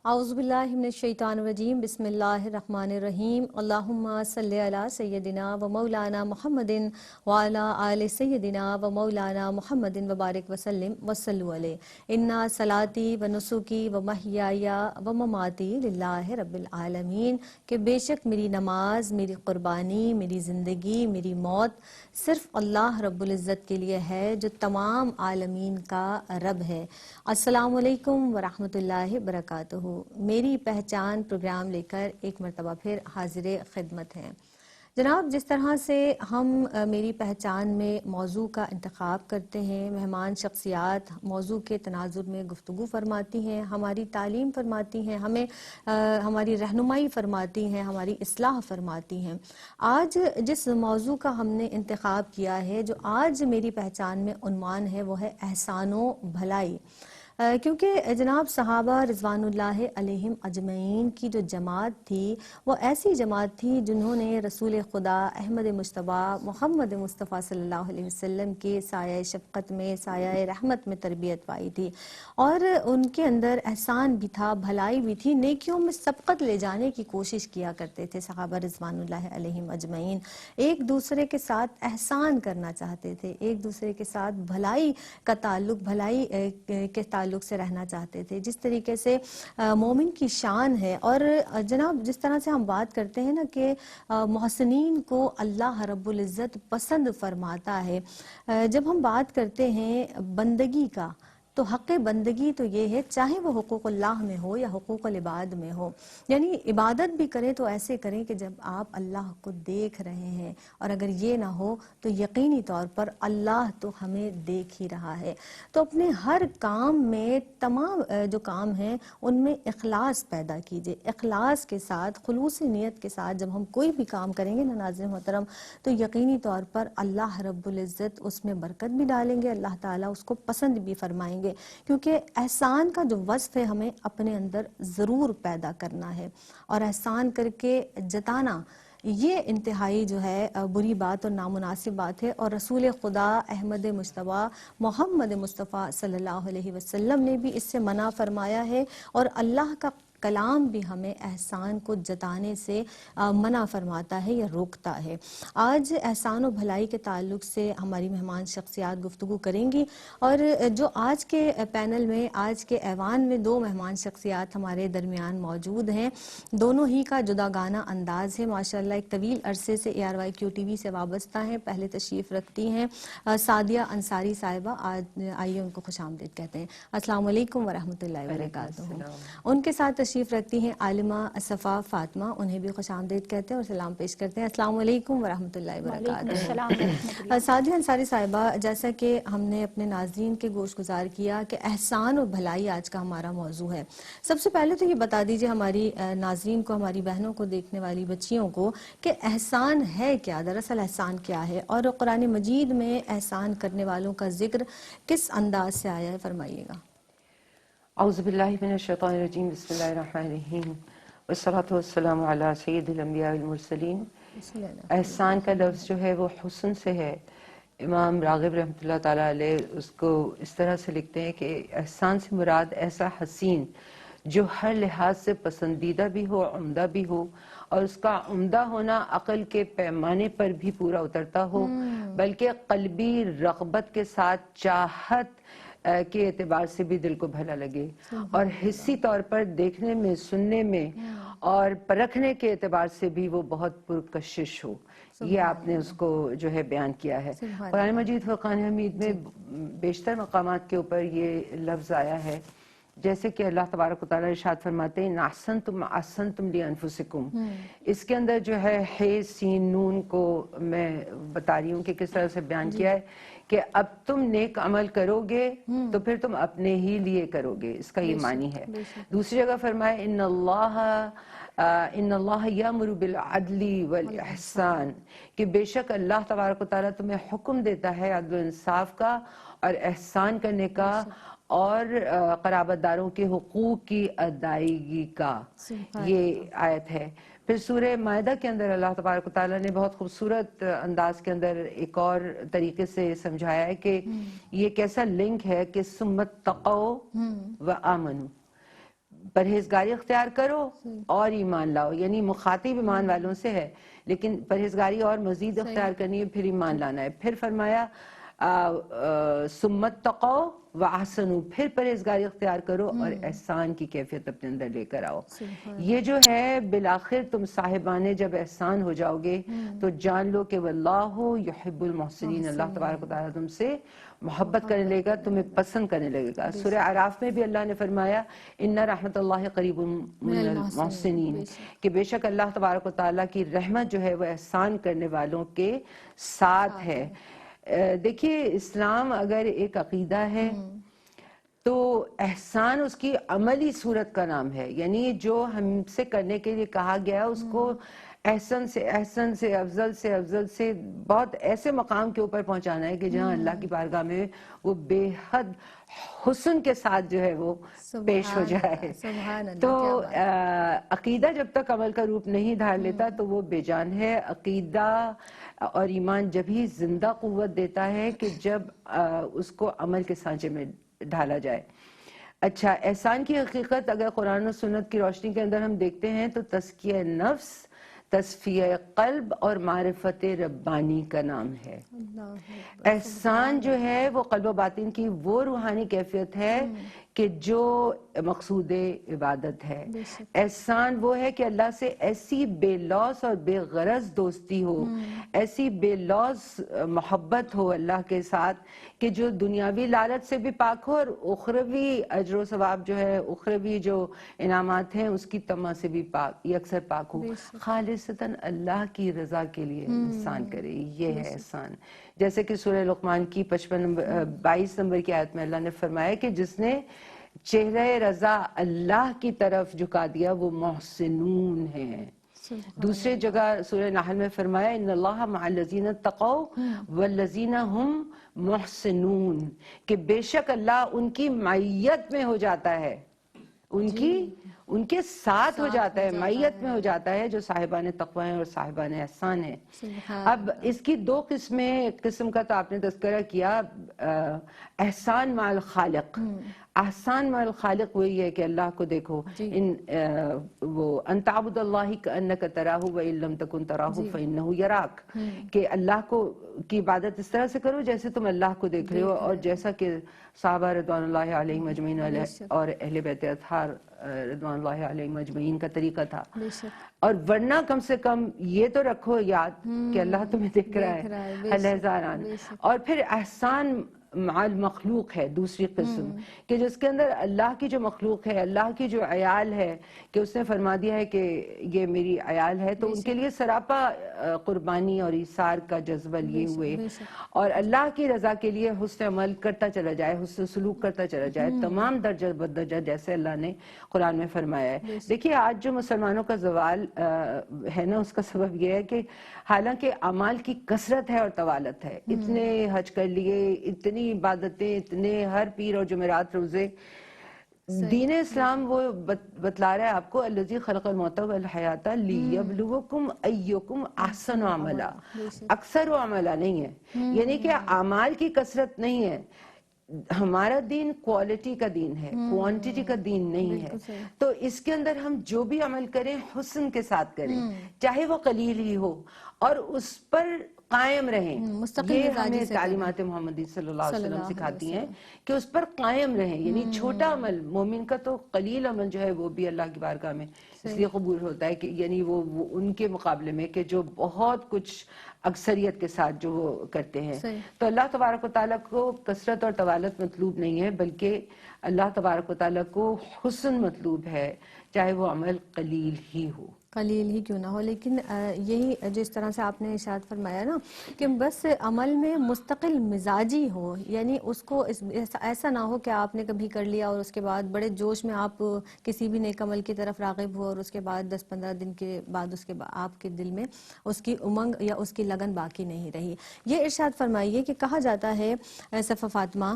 اعوذ باللہ من الشیطان الرجیم بسم اللہ الرحمن الرحیم اللہم صلی علی سیدنا و مولانا محمد وعلی آل سیدنا و مولانا محمد وبارک وسلم وصلو علیہ انا صلاتی و نسکی و محیای و مماتی للہ رب العالمین کہ بے شک میری نماز، میری قربانی، میری زندگی، میری موت صرف اللہ رب العزت کے لیے ہے جو تمام عالمین کا رب ہے۔ السلام علیکم ورحمۃ اللہ وبرکاتہ۔ میری پہچان پروگرام لے کر ایک مرتبہ پھر حاضر خدمت ہیں۔ جناب، جس طرح سے ہم میری پہچان میں موضوع کا انتخاب کرتے ہیں، مہمان شخصیات موضوع کے تناظر میں گفتگو فرماتی ہیں، ہماری تعلیم فرماتی ہیں، ہمیں ہماری رہنمائی فرماتی ہیں، ہماری اصلاح فرماتی ہیں۔ آج جس موضوع کا ہم نے انتخاب کیا ہے، جو آج میری پہچان میں عنوان ہے، وہ ہے احسان و بھلائی۔ کیونکہ جناب صحابہ رضوان اللہ علیہم اجمعین کی جو جماعت تھی وہ ایسی جماعت تھی جنہوں نے رسول خدا احمد مجتبیٰ محمد مصطفیٰ صلی اللہ علیہ وسلم کے سایہ شفقت میں، سایہ رحمت میں تربیت پائی تھی، اور ان کے اندر احسان بھی تھا، بھلائی بھی تھی، نیکیوں میں سبقت لے جانے کی کوشش کیا کرتے تھے صحابہ رضوان اللہ علیہم اجمعین۔ ایک دوسرے کے ساتھ احسان کرنا چاہتے تھے، ایک دوسرے کے ساتھ بھلائی کا تعلق، بھلائی کے تعلق سے رہنا چاہتے تھے، جس طریقے سے مومن کی شان ہے۔ اور جناب، جس طرح سے ہم بات کرتے ہیں نا کہ محسنین کو اللہ رب العزت پسند فرماتا ہے، جب ہم بات کرتے ہیں بندگی کا تو حق بندگی تو یہ ہے، چاہے وہ حقوق اللہ میں ہو یا حقوق العباد میں ہو، یعنی عبادت بھی کریں تو ایسے کریں کہ جب آپ اللہ کو دیکھ رہے ہیں، اور اگر یہ نہ ہو تو یقینی طور پر اللہ تو ہمیں دیکھ ہی رہا ہے۔ تو اپنے ہر کام میں، تمام جو کام ہیں ان میں اخلاص پیدا کیجئے، اخلاص کے ساتھ، خلوص نیت کے ساتھ جب ہم کوئی بھی کام کریں گے نا ناظرین محترم، تو یقینی طور پر اللہ رب العزت اس میں برکت بھی ڈالیں گے، اللہ تعالیٰ اس کو پسند بھی فرمائیں گے، کیونکہ احسان کا جو وصف ہے ہمیں اپنے اندر ضرور پیدا کرنا ہے، اور احسان کر کے جتانا یہ انتہائی جو ہے بری بات اور نامناسب بات ہے۔ اور رسول خدا احمد مجتبیٰ محمد مصطفیٰ صلی اللہ علیہ وسلم نے بھی اس سے منع فرمایا ہے، اور اللہ کا کلام بھی ہمیں احسان کو جتانے سے منع فرماتا ہے یا روکتا ہے۔ آج احسان و بھلائی کے تعلق سے ہماری مہمان شخصیات گفتگو کریں گی، اور جو آج کے پینل میں، آج کے ایوان میں دو مہمان شخصیات ہمارے درمیان موجود ہیں، دونوں ہی کا جداگانہ انداز ہے ماشاءاللہ، ایک طویل عرصے سے ARYQ TV سے وابستہ ہیں، پہلے تشریف رکھتی ہیں سعدیہ انصاری صاحبہ، آج آئیے ان کو خوش آمدید کہتے ہیں۔ السلام علیکم ورحمۃ اللہ وبرکاتہ۔ ان کے ساتھ تشریف رکھتی ہیں عالمہ صفا فاطمہ، انہیں بھی خوش آمدید کہتے ہیں اور سلام پیش کرتے ہیں۔ السلام علیکم ورحمۃ اللہ وبرکاتہ۔ سعدیہ انصاری صاحبہ، جیسا کہ ہم نے اپنے ناظرین کے گوش گزار کیا کہ احسان و بھلائی آج کا ہمارا موضوع ہے، سب سے پہلے تو یہ بتا دیجئے ہماری ناظرین کو، ہماری بہنوں کو، دیکھنے والی بچیوں کو، کہ احسان ہے کیا، دراصل احسان کیا ہے، اور قرآن مجید میں احسان کرنے والوں کا ذکر کس انداز سے آیا ہے، فرمائیے گا۔ اعوذ باللہ من الشیطان الرجیم، بسم اللہ الرحمن الرحیم، والصلاة والسلام علی سید الانبیاء والمرسلین۔ احسان کا لفظ جو ہے وہ حسن سے ہے۔ امام راغب رحمۃ اللہ تعالیٰ علیہ اس کو اس طرح سے لکھتے ہیں کہ احسان سے مراد ایسا حسین جو ہر لحاظ سے پسندیدہ بھی ہو، عمدہ بھی ہو، اور اس کا عمدہ ہونا عقل کے پیمانے پر بھی پورا اترتا ہو، بلکہ قلبی رغبت کے ساتھ چاہت کے اعتبار سے بھی دل کو بھلا لگے، اور حسی طور پر دیکھنے میں، سننے میں اور پرکھنے کے اعتبار سے بھی وہ بہت پرکشش ہو۔ یہ آپ نے اس کو جو ہے بیان کیا ہے۔ قرآن مجید فرقان حمید میں بیشتر مقامات کے اوپر یہ لفظ آیا ہے، جیسے کہ اللہ تبارک و تعالیٰ ارشاد فرماتے ہیں احسنتم احسنتم لانفسکم۔ اس کے اندر جو ہے ح سین نون کو میں بتا رہی ہوں کہ کس طرح سے بیان کیا ہے کہ اب تم نیک عمل کرو گے تو پھر تم اپنے ہی لیے کرو گے، اس کا یہ معنی ہے۔ دوسری جگہ فرمائے ان اللہ یامر بالعدل والاحسان، کہ بے شک اللہ تبارک و تعالیٰ تمہیں حکم دیتا ہے عدل و انصاف کا اور احسان کرنے کا، اور قرابت داروں کے حقوق کی ادائیگی کا۔ یہ آیت ہے۔ پھر سورہ مائدہ کے اندر اللہ تبارک و تعالیٰ نے بہت خوبصورت انداز کے اندر ایک اور طریقے سے سمجھایا ہے کہ یہ کیسا لنک ہے کہ ثم اتقوا وآمنوا، پرہیزگاری اختیار کرو اور ایمان لاؤ، یعنی مخاطب ایمان والوں سے ہے، لیکن پرہیزگاری اور مزید اختیار کرنی ہے، پھر ایمان لانا ہے۔ پھر فرمایا سمت تقو و احسنو، پھر پرہیزگاری اختیار کرو اور احسان کی کیفیت اپنے اندر لے کر آؤ۔ یہ جو ہے بالآخر تم صاحبانے جب احسان ہو جاؤ گے تو جان لو کہ واللہ یحب المحسنین، اللہ تبارک و تعالیٰ تم سے محبت کرنے لگے گا، تمہیں پسند کرنے لگے گا۔ سورہ اعراف میں بھی اللہ نے فرمایا ان رحمت اللہ قریب من المحسنین، کہ بے شک اللہ تبارک و تعالیٰ کی رحمت جو ہے وہ احسان کرنے والوں کے ساتھ ہے۔ دیکھیے اسلام اگر ایک عقیدہ ہے تو احسان اس کی عملی صورت کا نام ہے، یعنی جو ہم سے کرنے کے لیے کہا گیا اس کو احسن سے احسن سے افضل سے افضل سے بہت ایسے مقام کے اوپر پہنچانا ہے کہ جہاں اللہ کی بارگاہ میں وہ بے حد حسن کے ساتھ جو ہے وہ پیش ہو جائے۔ تو عقیدہ جب تک عمل کا روپ نہیں دھار لیتا تو وہ بے جان ہے۔ عقیدہ اور ایمان جب ہی زندہ قوت دیتا ہے کہ جب اس کو عمل کے سانچے میں ڈھالا جائے۔ اچھا، احسان کی حقیقت اگر قرآن و سنت کی روشنی کے اندر ہم دیکھتے ہیں تو تزکیہ نفس، تصفیہ قلب اور معرفت ربانی کا نام ہے۔ احسان جو ہے وہ قلب و باطن کی وہ روحانی کیفیت ہے کہ جو مقصود عبادت ہے۔ احسان وہ ہے کہ اللہ سے ایسی بے لوث اور بے غرض دوستی ہو، ایسی بے لوث محبت ہو اللہ کے ساتھ کہ جو دنیاوی لالچ سے بھی پاک ہو اور اخروی اجر و ثواب جو ہے، اخروی جو انعامات ہیں اس کی طمع سے بھی پاک، یکسر پاک ہو، خالصتاً اللہ کی رضا کے لیے احسان کرے، یہ ہے احسان۔ جیسے کہ سورہ لقمان کی 22 نمبر کی آیت میں اللہ نے فرمایا کہ جس نے چہرہ رضا اللہ کی طرف جھکا دیا وہ محسنون ہیں۔ دوسرے جگہ سورہ نحل میں فرمایا ان اللہ مع الذین اتقوا والذین هم محسنون، کہ بے شک اللہ ان کی معیت میں ہو جاتا ہے، ان کے ساتھ ہو جاتا ہے، معیت میں ہو جاتا ہے جو صاحبان تقوی ہیں اور صاحبان احسان ہیں۔ اب اس کی دو قسمیں، ایک قسم کا تو آپ نے تذکرہ کیا احسان مع الخالق۔ احسان مع الخالق وہی ہے کہ اللہ کو دیکھو، ان تعبد اللہ کأنک تراہ وان لم تکن تراہ فانہ یراک، کہ اللہ کو کی عبادت اس طرح سے کرو جیسے تم اللہ کو دیکھ رہے ہو، اور جیسا کہ صحابہ رضوان اللہ علیہم اجمعین اور اہل بیت اطہار رضوان اللہ علیہم اجمعین کا طریقہ تھا۔ اور ورنہ کم سے کم یہ تو رکھو یاد کہ اللہ تمہیں دیکھ رہا ہے الہزاران۔ اور پھر احسان مع المخلوق ہے دوسری قسم، کہ جس کے اندر اللہ کی جو مخلوق ہے، اللہ کی جو عیال ہے، کہ اس نے فرما دیا ہے کہ یہ میری عیال ہے، تو ان کے لیے سراپا قربانی اور ایثار کا جذبہ لیے ہوئے اور اللہ کی رضا کے لیے حسن عمل کرتا چلا جائے، حسن سلوک کرتا چلا جائے، تمام درجہ بدرجہ جیسے اللہ نے قرآن میں فرمایا ہے۔ دیکھیے آج جو مسلمانوں کا زوال ہے نا، اس کا سبب یہ ہے کہ حالانکہ اعمال کی کثرت ہے اور طوالت ہے، اتنے حج کر لیے، اتنی عبادتیں، اتنے ہر پیر اور جمعرات روزے، دین اسلام وہ بتلا رہا ہے آپ کو الذی خلق الموت والحیات لیبلوکم ایکم احسن عملا، اکثر و عملا نہیں ہے، یعنی کہ اعمال کی کثرت نہیں ہے۔ ہمارا دین کوالٹی کا دین ہے، کوانٹیٹی کا دین نہیں ہے۔ تو اس کے اندر ہم جو بھی عمل کریں حسن کے ساتھ کریں، چاہے وہ قلیل ہی ہو، اور اس پر قائم رہیں۔ یہ ہمیں تعلیمات محمدی صلی اللہ علیہ وسلم سکھاتی ہیں کہ اس پر قائم رہیں، یعنی چھوٹا عمل، مومن کا تو قلیل عمل جو ہے وہ بھی اللہ کی بارگاہ میں اس لیے قبول ہوتا ہے کہ یعنی وہ ان کے مقابلے میں کہ جو بہت کچھ اکثریت کے ساتھ جو وہ کرتے ہیں۔ تو اللہ تبارک و تعالیٰ کو کثرت اور طوالت مطلوب نہیں ہے، بلکہ اللہ تبارک و تعالیٰ کو حسن مطلوب ہے، چاہے وہ عمل قلیل ہی ہو، قلیل ہی کیوں نہ ہو۔ لیکن یہی جس طرح سے آپ نے ارشاد فرمایا نا کہ بس عمل میں مستقل مزاجی ہو، یعنی اس کو ایسا نہ ہو کہ آپ نے کبھی کر لیا اور اس کے بعد بڑے جوش میں آپ کسی بھی نیک عمل کی طرف راغب ہو اور اس کے بعد 10-15 دن کے بعد اس کے آپ کے دل میں اس کی امنگ یا اس کی لگن باقی نہیں رہی۔ یہ ارشاد فرمائیے کہ کہا جاتا ہے صفا فاطمہ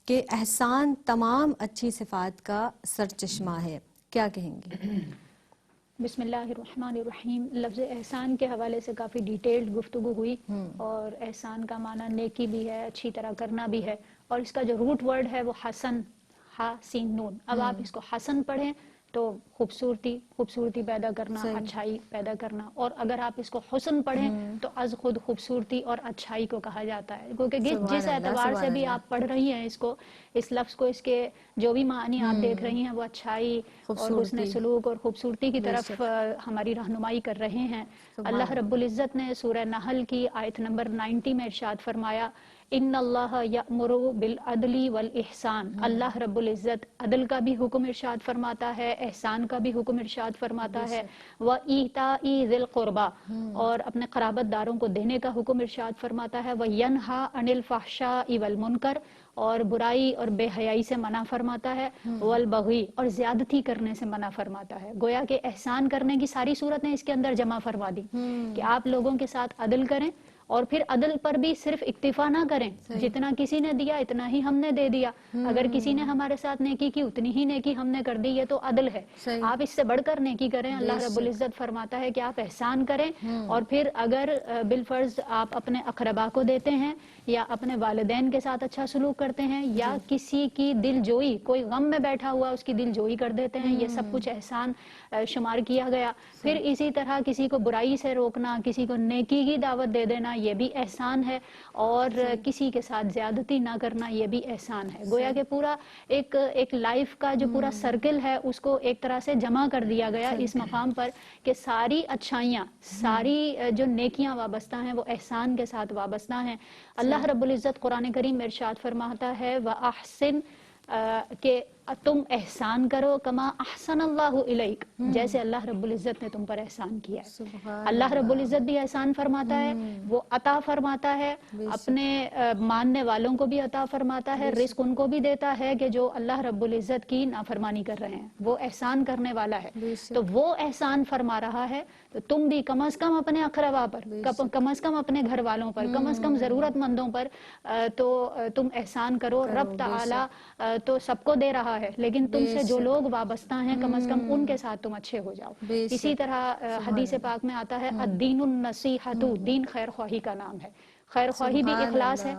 کہ احسان تمام اچھی صفات کا سرچشمہ ہے، کیا کہیں گے؟ بسم اللہ الرحمن الرحیم۔ لفظ احسان کے حوالے سے کافی ڈیٹیلڈ گفتگو ہوئی، اور احسان کا معنی نیکی بھی ہے، اچھی طرح کرنا بھی ہے، اور اس کا جو روٹ ورڈ ہے وہ حسن، ہا سین نون۔ اب آپ اس کو حسن پڑھیں تو خوبصورتی پیدا کرنا، اچھائی پیدا کرنا. اور اگر آپ اس کو حسن پڑھیں تو از خود خوبصورتی اور اچھائی کو کہا جاتا ہے، کیونکہ جس اعتبار سے بھی آپ پڑھ رہی ہیں اس لفظ کو، اس کے جو بھی معنی آپ دیکھ رہی ہیں وہ اچھائی اور حسن سلوک اور خوبصورتی کی طرف ہماری رہنمائی کر رہے ہیں. اللہ رب العزت نے سورہ نحل کی آیت نمبر 90 میں ارشاد فرمایا، ان اللہ یأمر بالعدل والاحسان. اللہ رب العزت عدل کا بھی حکم ارشاد فرماتا ہے، احسان کا بھی حکم ارشاد فرماتا ہے، وَإِيتَاءِ ذِي الْقُرْبَى اور اپنے قرابت داروں کو دینے کا حکم ارشاد فرماتا ہے، وَيَنْهَا عَنِ الْفَحْشَاءِ وَالْمُنْكَرِ اور برائی اور بے حیائی سے منع فرماتا ہے، والبغی اور زیادتی کرنے سے منع فرماتا ہے. گویا کہ احسان کرنے کی ساری صورتیں اس کے اندر جمع فرما دی کہ آپ لوگوں کے ساتھ عدل کریں، اور پھر عدل پر بھی صرف اکتفا نہ کریں، جتنا کسی نے دیا اتنا ہی ہم نے دے دیا. اگر کسی نے ہمارے ساتھ نیکی کی اتنی ہی نیکی ہم نے کر دی، یہ تو عدل ہے. آپ اس سے بڑھ کر نیکی کریں. اللہ رب العزت فرماتا ہے کہ آپ احسان کریں، اور پھر اگر بالفرض آپ اپنے اقربا کو دیتے ہیں یا اپنے والدین کے ساتھ اچھا سلوک کرتے ہیں، یا کسی کی دل جوئی، کوئی غم میں بیٹھا ہوا اس کی دل جوئی کر دیتے ہیں، یہ سب کچھ احسان شمار کیا گیا. پھر اسی طرح کسی کو برائی سے روکنا، کسی کو نیکی کی دعوت دے دینا، یہ بھی احسان ہے. اور کسی کے ساتھ زیادتی نہ کرنا، یہ بھی احسان ہے. گویا کہ پورا ایک لائف کا جو پورا سرکل ہے اس کو ایک طرح سے جمع کر دیا گیا اس مقام پر کہ ساری اچھائیاں، ساری جو نیکیاں وابستہ ہیں وہ احسان کے ساتھ وابستہ ہیں. اللہ رب العزت قرآن کریم میں ارشاد فرماتا ہے، وَأَحْسِن کہ تم احسان کرو کما احسن اللہ الیک، جیسے اللہ رب العزت نے تم پر احسان کیا ہے. اللہ رب العزت بھی احسان فرماتا ہے، وہ عطا فرماتا ہے، اپنے ماننے والوں کو بھی عطا فرماتا ہے، رزق ان کو بھی دیتا ہے کہ جو اللہ رب العزت کی نافرمانی کر رہے ہیں. وہ احسان کرنے والا ہے، تو وہ احسان فرما رہا ہے. تو تم بھی کم از کم اپنے اقربا پر، کم از کم اپنے گھر والوں پر، کم از کم ضرورت مندوں پر تو تم احسان کرو. رب تعالی تو سب کو دے رہا ہے، لیکن تم سے جو لوگ وابستہ ہیں کم از کم ان کے ساتھ تم اچھے ہو جاؤ. اسی طرح حدیث پاک میں آتا ہے، الدین النصیحۃ، دین خیر خواہی کا نام ہے. خیر خواہی بھی اخلاص ہے،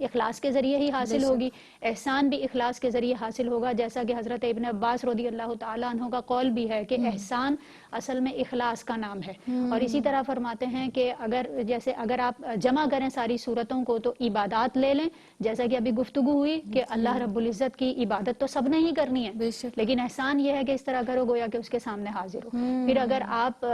اخلاص کے ذریعے ہی حاصل ہوگی. احسان بھی اخلاص کے ذریعے حاصل ہوگا، جیسا کہ حضرت ابن عباس رضی اللہ تعالیٰ عنہ کا قول بھی ہے کہ احسان اصل میں اخلاص کا نام ہے. اور اسی طرح فرماتے ہیں کہ اگر آپ جمع کریں ساری صورتوں کو تو عبادات لے لیں، جیسا کہ ابھی گفتگو ہوئی کہ اللہ رب العزت کی عبادت تو سب نے ہی کرنی ہے، لیکن احسان یہ ہے کہ اس طرح کرو گویا کہ اس کے سامنے حاضر ہو. پھر اگر آپ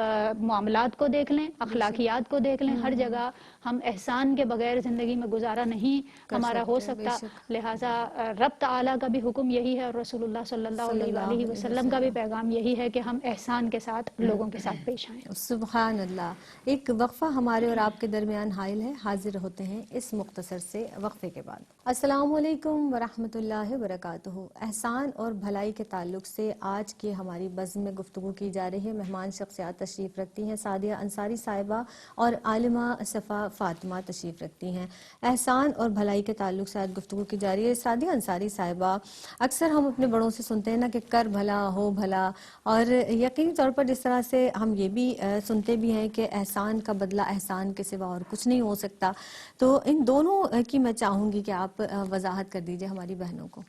معاملات کو دیکھ لیں، اخلاقیات کو دیکھ لیں، ہر جگہ ہم احسان کے بغیر زندگی میں گزارا نہیں ہمارا ہو سکتا. لہٰذا رب تعالیٰ کا بھی حکم یہی ہے، اور رسول اللہ صلی اللہ علیہ وآلہ وسلم کا بھی پیغام یہی ہے کہ ہم احسان کے ساتھ لوگوں کے ساتھ پیش آئیں. سبحان اللہ. ایک وقفہ ہمارے اور آپ کے درمیان حائل ہے، حاضر ہوتے ہیں اس مختصر سے وقفے کے بعد. السلام علیکم ورحمۃ اللہ وبرکاتہ. احسان اور بھلائی کے تعلق سے آج کی ہماری بزم میں گفتگو کی جا رہی ہے. مہمان شخصیات تشریف رکھتی ہیں، سعدیہ انصاری صاحبہ اور عالمہ صفا فاطمہ تشریف رکھتی ہیں. احسان اور بھلائی کے تعلق سے آج گفتگو کی جا رہی ہے. سعدیہ انصاری صاحبہ، اکثر ہم اپنے بڑوں سے سنتے ہیں نا کہ کر بھلا ہو بھلا، اور یقینی طور پر جس طرح سے ہم یہ بھی سنتے بھی ہیں کہ احسان کا بدلہ احسان کے سوا اور کچھ نہیں ہو سکتا. تو ان دونوں کی میں چاہوں گی کہ آپ وضاحت کر دیجئے ہماری بہنوں کو.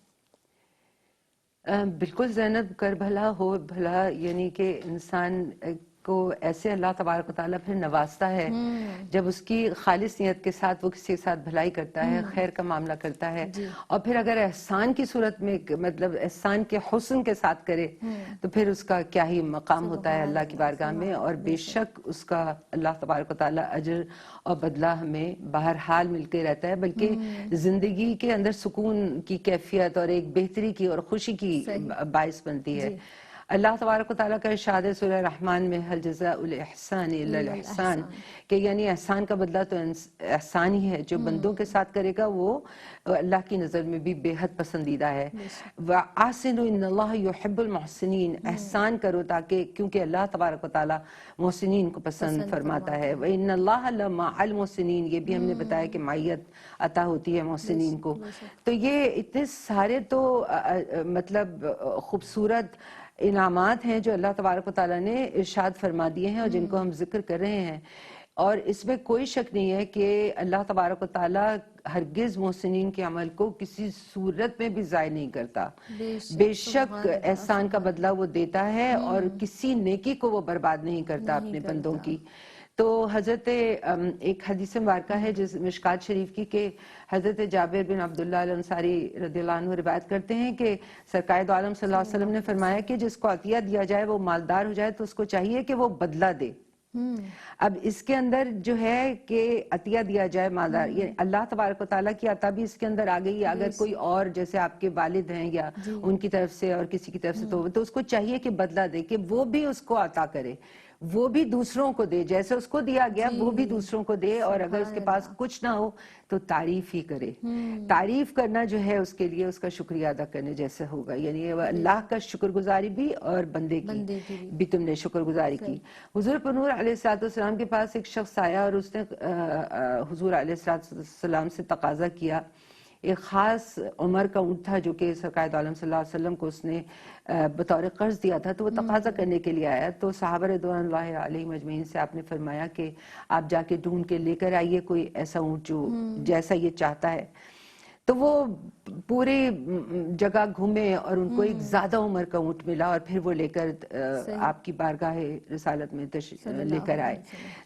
بالکل زینب، کر بھلا ہو بھلا یعنی کہ انسان کو ایسے اللہ تبارک و تعالیٰ پھر نوازتا ہے جب اس کی خالص نیت کے ساتھ وہ کسی کے ساتھ بھلائی کرتا ہے، خیر کا معاملہ کرتا ہے. اور پھر اگر احسان کی صورت میں، مطلب احسان کے حسن کے ساتھ کرے تو پھر اس کا کیا ہی مقام ہوتا ہے اللہ کی بارگاہ میں. اور بے شک اس کا اللہ تبارک و تعالیٰ اجر اور بدلہ ہمیں بہرحال ملتے رہتا ہے، بلکہ زندگی کے اندر سکون کی کیفیت اور ایک بہتری کی اور خوشی کی باعث بنتی ہے. اللہ تبارک و تعالیٰ کا ارشاد ہے سورہ رحمان میں، هل جزاء الاحسان الا الاحسان، کہ یعنی احسان کا بدلہ تو احسان ہی ہے. جو بندوں کے ساتھ کرے گا وہ اللہ کی نظر میں بھی بے حد پسندیدہ ہے. وَأَحْسِنُوا إِنَّ اللَّهَ يُحِبُّ الْمُحْسِنِينَ، احسان کرو تاکہ، کیونکہ اللہ تبارک و تعالیٰ محسنین کو پسند فرماتا ہے. وَإِنَّ اللَّهَ لَمَعَ الْمُحْسِنِينَ، یہ بھی ہم نے بتایا کہ معیت عطا ہوتی ہے محسنین کو. تو یہ اتنے سارے تو مطلب خوبصورت انعامات ہیں جو اللہ تبارک و تعالیٰ نے ارشاد فرما دیے ہیں اور جن کو ہم ذکر کر رہے ہیں. اور اس میں کوئی شک نہیں ہے کہ اللہ تبارک و تعالیٰ ہرگز محسنین کے عمل کو کسی صورت میں بھی ضائع نہیں کرتا. بے شک احسان کا بدلہ وہ دیتا ہے اور کسی نیکی کو وہ برباد نہیں کرتا اپنے بندوں کی. تو حضرت ایک حدیث مبارکہ ہے جس مشکات شریف کی کہ حضرت جابر بن عبداللہ الانصاری رضی اللہ عنہ روایت کرتے ہیں کہ سرکار دو عالم صلی اللہ علیہ وسلم نے فرمایا کہ جس کو عطیہ دیا جائے وہ مالدار ہو جائے تو اس کو چاہیے کہ وہ بدلہ دے. اب اس کے اندر جو ہے کہ عطیہ دیا جائے مالدار، یعنی اللہ تبارک و تعالیٰ کی عطا بھی اس کے اندر آ گئی. اگر کوئی اور جیسے آپ کے والد ہیں یا ان کی طرف سے اور کسی کی طرف سے تو اس کو چاہیے کہ بدلہ دے، کہ وہ بھی اس کو عطا کرے، وہ بھی دوسروں کو دے، جیسے اس کو دیا گیا وہ بھی دوسروں کو دے. اور اگر اس کے پاس کچھ نہ ہو تو تعریف ہی کرے. تعریف کرنا جو ہے اس کے لیے اس کا شکریہ ادا کرنے جیسے ہوگا، یعنی اللہ کا شکر گزاری بھی اور بندے کی بھی تم نے شکر گزاری کی. حضور پر نور علیہ السلام کے پاس ایک شخص آیا اور اس نے حضور علیہ السلام سے تقاضا کیا. ایک خاص عمر کا اونٹ تھا جو کہ سرکار دو عالم صلی اللہ علیہ وسلم کو اس نے بطور قرض دیا تھا، تو وہ تقاضا کرنے کے لیے آیا. تو صحابہ رضوان اللہ علیہم اجمعین سے آپ نے فرمایا کہ آپ جا کے ڈھونڈ کے لے کر آئیے کوئی ایسا اونٹ جو جیسا یہ چاہتا ہے. تو وہ پوری جگہ گھومے اور ان کو ایک زیادہ عمر کا اونٹ ملا اور پھر وہ لے کر آپ کی بارگاہ رسالت میں لے کر آئے.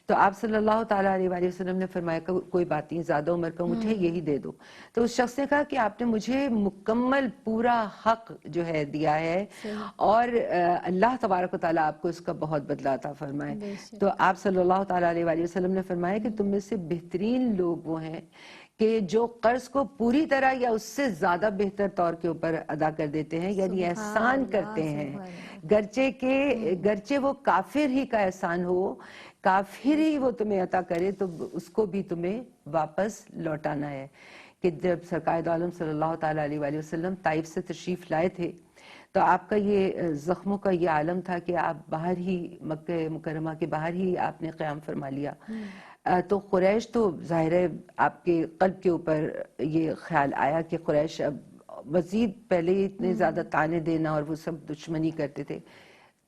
تو آپ صلی اللہ تعالیٰ علیہ وآلہ وسلم نے فرمایا کہ کوئی بات نہیں، زیادہ عمر کا اونٹ ہے یہی دے دو. تو اس شخص نے کہا کہ آپ نے مجھے مکمل پورا حق جو ہے دیا ہے اور اللہ تبارک و تعالیٰ آپ کو اس کا بہت بدلہ عطا فرمائے. تو آپ صلی اللہ تعالیٰ علیہ وآلہ وسلم نے فرمایا کہ تم میں سے بہترین لوگ وہ ہیں کہ جو قرض کو پوری طرح یا اس سے زیادہ بہتر طور کے اوپر ادا کر دیتے ہیں، یعنی احسان کرتے ہیں. گرچہ وہ کافر ہی کا احسان ہو، کافر ہی وہ تمہیں عطا کرے تو اس کو بھی تمہیں واپس لوٹانا ہے. کہ جب سرکار دو عالم صلی اللہ تعالیٰ علیہ وآلہ وسلم طائف سے تشریف لائے تھے تو آپ کا یہ زخموں کا یہ عالم تھا کہ آپ باہر ہی مکہ مکرمہ کے باہر ہی آپ نے قیام فرما لیا. تو قریش تو ظاہر ہے آپ کے قلب کے اوپر یہ خیال آیا کہ قریش اب مزید پہلے ہی اتنے زیادہ تانے دینا اور وہ سب دشمنی کرتے تھے.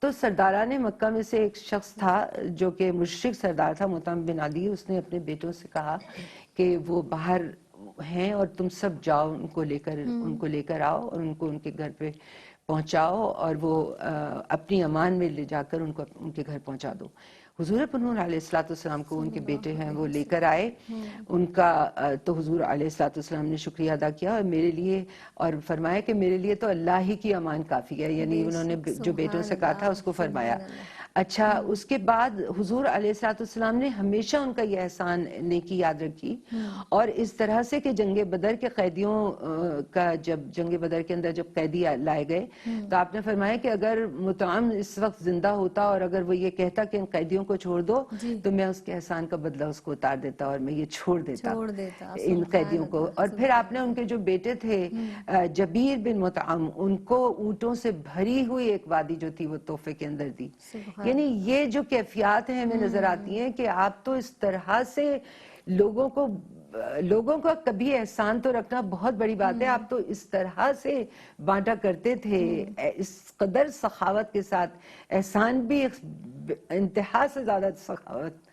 تو سرداران مکہ میں سے ایک شخص تھا جو کہ مشرک سردار تھا، مطعم بن عدی. اس نے اپنے بیٹوں سے کہا کہ وہ باہر ہیں اور تم سب جاؤ ان کو لے کر آؤ اور ان کو ان کے گھر پہ پہنچاؤ اور وہ اپنی امان میں لے جا کر ان کو ان کے گھر پہنچا دو. حضور پر نور علیہ السلام کو ان کے بیٹے ہیں وہ لے کر آئے ان کا. تو حضور علیہ السلام نے شکریہ ادا کیا اور میرے لیے اور فرمایا کہ میرے لیے تو اللہ ہی کی امان کافی ہے، یعنی انہوں نے جو بیٹوں سے کہا تھا اس کو فرمایا. اچھا، اس کے بعد حضور علیہ السلام نے ہمیشہ ان کا یہ احسان نیکی یاد رکھی اور اس طرح سے کہ جنگ بدر کے قیدیوں کا جب جنگ بدر کے اندر جب قیدی لائے گئے تو آپ نے فرمایا کہ اگر مطعم اس وقت زندہ ہوتا اور اگر وہ یہ کہتا کہ ان قیدیوں کو چھوڑ دو تو میں اس کے احسان کا بدلہ اس کو اتار دیتا اور میں یہ چھوڑ دیتا ان قیدیوں کو. اور پھر آپ نے ان کے جو بیٹے تھے جبیر بن مطعم ان کو اونٹوں سے بھری ہوئی ایک وادی جو تھی وہ تحفے کے اندر دی. یعنی یہ جو کیفیات ہیں ہمیں نظر آتی ہیں کہ آپ تو اس طرح سے لوگوں کا کبھی احسان تو رکھنا بہت بڑی بات ہے، آپ تو اس طرح سے بانٹا کرتے تھے، اس قدر سخاوت کے ساتھ، احسان بھی انتہا سے زیادہ سخاوت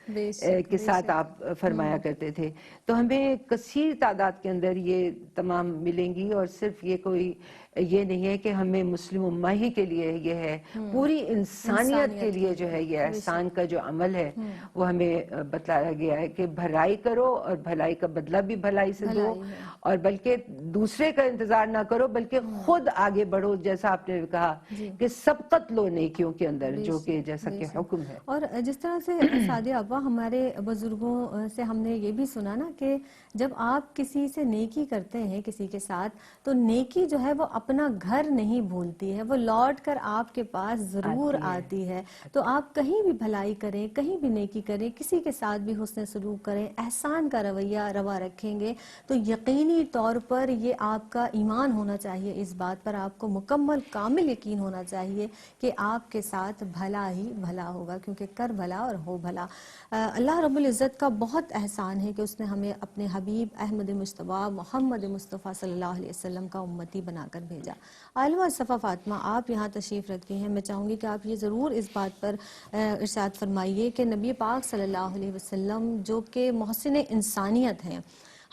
کے ساتھ آپ فرمایا کرتے تھے. تو ہمیں کثیر تعداد کے اندر یہ تمام ملیں گی اور صرف یہ کوئی یہ نہیں ہے کہ ہمیں مسلم امہ ہی کے لیے یہ ہے، پوری انسانیت کے لیے جو ہے یہ احسان کا جو عمل ہے وہ ہمیں بتلایا گیا ہے کہ بھلائی کرو اور بھلائی کا بدلہ بھی بھلائی سے دو اور بلکہ دوسرے کا انتظار نہ کرو بلکہ خود آگے بڑھو، جیسا آپ نے کہا کہ سبقت لو نیکیوں کے اندر جو کہ جیسا کہ حکم ہے. اور جس طرح سے سعدیہ ابا ہمارے بزرگوں سے ہم نے یہ بھی سنا نا کہ جب آپ کسی سے نیکی کرتے ہیں کسی کے ساتھ تو نیکی جو ہے وہ اپنا گھر نہیں بھولتی ہے، وہ لوٹ کر آپ کے پاس ضرور آتی ہے. تو آپ کہیں بھی بھلائی کریں، کہیں بھی نیکی کریں، کسی کے ساتھ بھی حسن سلوک کریں، احسان کا رویہ روا رکھیں گے تو یقینی یقینی طور پر یہ آپ کا ایمان ہونا چاہیے، اس بات پر آپ کو مکمل کامل یقین ہونا چاہیے کہ آپ کے ساتھ بھلا ہی بھلا ہوگا، کیونکہ کر بھلا اور ہو بھلا۔ اللہ رب العزت کا بہت احسان ہے کہ اس نے ہمیں اپنے حبیب احمد مصطفیٰ محمد مصطفیٰ صلی اللہ علیہ وسلم کا امتی بنا کر بھیجا۔ عالمہ صفا فاطمہ، آپ یہاں تشریف رکھتی ہیں، میں چاہوں گی کہ آپ یہ ضرور اس بات پر ارشاد فرمائیے کہ نبی پاک صلی اللہ علیہ وسلم جو کہ محسن انسانیت ہیں،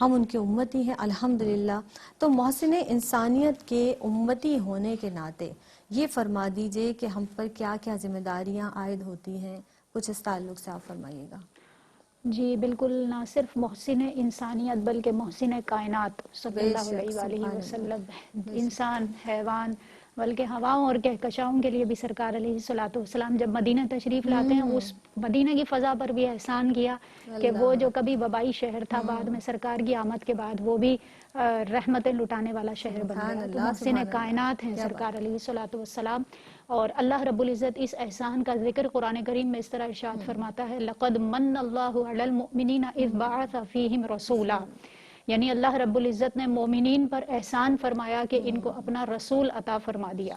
ہم ان کے امتی ہیں الحمدللہ، تو محسن انسانیت کے امتی ہونے کے ناطے یہ فرما دیجئے کہ ہم پر کیا کیا ذمہ داریاں عائد ہوتی ہیں، کچھ اس تعلق سے آپ فرمائیے گا۔ جی بالکل، نہ صرف محسن انسانیت بلکہ محسن کائنات صلی بے اللہ شک، علیہ وآلہ سبحان وسلم، اللہ، بے شک۔ انسان، حیوان، بلکہ ہواؤں اور کہکشاؤں کے لیے بھی سرکار علیہ الصلوۃ والسلام جب مدینہ تشریف لاتے ہیں، اس مدینہ کی فضا پر بھی احسان کیا کہ وہ جو کبھی وبائی شہر تھا، بعد میں سرکار کی آمد کے بعد وہ بھی رحمتیں لٹانے والا شہر بن سبحان گیا۔ تو اللہ، محسن سبحان اللہ، کائنات ہیں کیا بات سرکار علیہ الصلوۃ والسلام، اور اللہ رب العزت اس احسان کا ذکر قرآن کریم میں اس طرح ارشاد فرماتا ہے، لَقَدْ مَنَّ اللَّهُ عَلَى الْمُؤْمِنِينَ إِذْ بَعَثَ فِيهِمْ رَسُولًا، یعنی اللہ رب العزت نے مومنین پر احسان فرمایا کہ ان کو اپنا رسول عطا فرما دیا۔